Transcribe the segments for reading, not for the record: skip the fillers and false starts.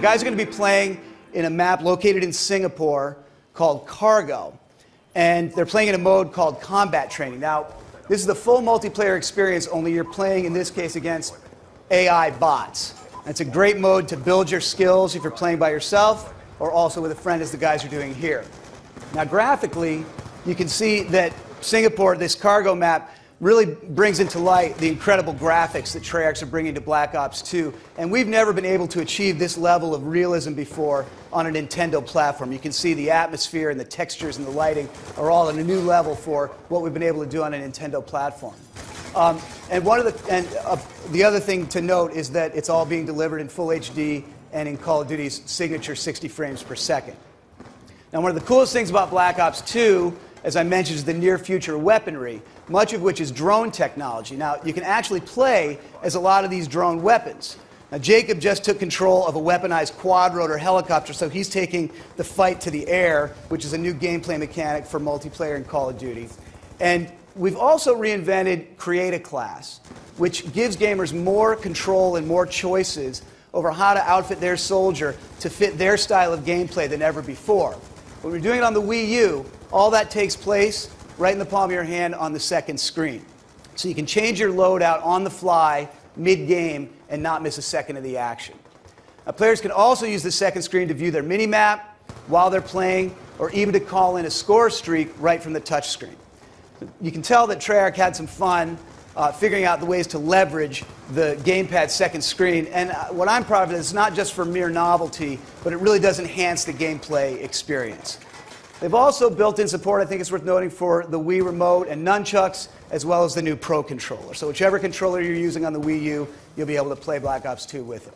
guys are going to be playing in a map located in Singapore called Cargo. And they're playing in a mode called Combat Training. Now, this is the full multiplayer experience, only you're playing, in this case, against AI bots. And it's a great mode to build your skills if you're playing by yourself or also with a friend, as the guys are doing here. Now, graphically, you can see that Singapore, this Cargo map, really brings into light the incredible graphics that Treyarch are bringing to Black Ops 2. And we've never been able to achieve this level of realism before on a Nintendo platform. You can see the atmosphere and the textures and the lighting are all at a new level for what we've been able to do on a Nintendo platform. And the other thing to note is that it's all being delivered in full HD and in Call of Duty's signature 60 frames per second. Now, one of the coolest things about Black Ops 2, as I mentioned, is the near future weaponry, much of which is drone technology. Now, you can actually play as a lot of these drone weapons. Now, Jacob just took control of a weaponized quad-rotor helicopter, so he's taking the fight to the air, which is a new gameplay mechanic for multiplayer in Call of Duty. And we've also reinvented Create a Class, which gives gamers more control and more choices over how to outfit their soldier to fit their style of gameplay than ever before. When we're doing it on the Wii U, all that takes place right in the palm of your hand on the second screen. So you can change your loadout on the fly, mid-game, and not miss a second of the action. Now, players can also use the second screen to view their mini-map while they're playing, or even to call in a score streak right from the touch screen. You can tell that Treyarch had some fun figuring out the ways to leverage the gamepad second screen. And what I'm proud of is it's not just for mere novelty, but it really does enhance the gameplay experience. They've also built in support, I think it's worth noting, for the Wii Remote and nunchucks, as well as the new Pro Controller. So whichever controller you're using on the Wii U, you'll be able to play Black Ops 2 with it.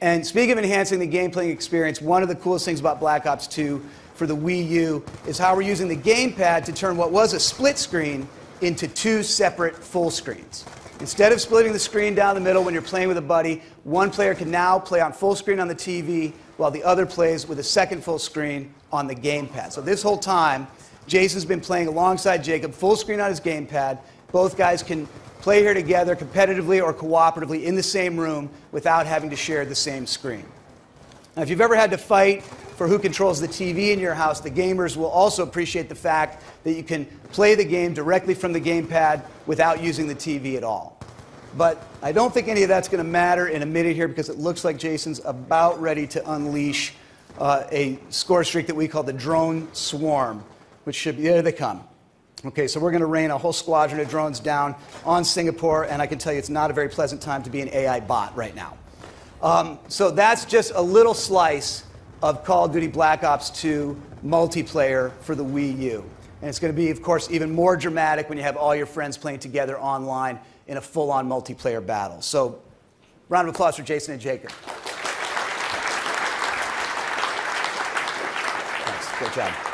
And speaking of enhancing the gameplay experience, one of the coolest things about Black Ops 2 for the Wii U is how we're using the gamepad to turn what was a split screen into two separate full screens. Instead of splitting the screen down the middle when you're playing with a buddy, one player can now play on full screen on the TV while the other plays with a second full screen on the gamepad. So this whole time, Jason's been playing alongside Jacob, full screen on his gamepad. Both guys can play here together competitively or cooperatively in the same room without having to share the same screen. Now, if you've ever had to fight for who controls the TV in your house, the gamers will also appreciate the fact that you can play the game directly from the gamepad without using the TV at all. But I don't think any of that's going to matter in a minute here, because it looks like Jason's about ready to unleash a score streak that we call the Drone Swarm, which should be, there they come. Okay, so we're going to rain a whole squadron of drones down on Singapore, and I can tell you it's not a very pleasant time to be an AI bot right now. So that's just a little slice of Call of Duty Black Ops 2 multiplayer for the Wii U. And it's going to be, of course, even more dramatic when you have all your friends playing together online in a full-on multiplayer battle. So, round of applause for Jason and Jacob. Thanks. Great job.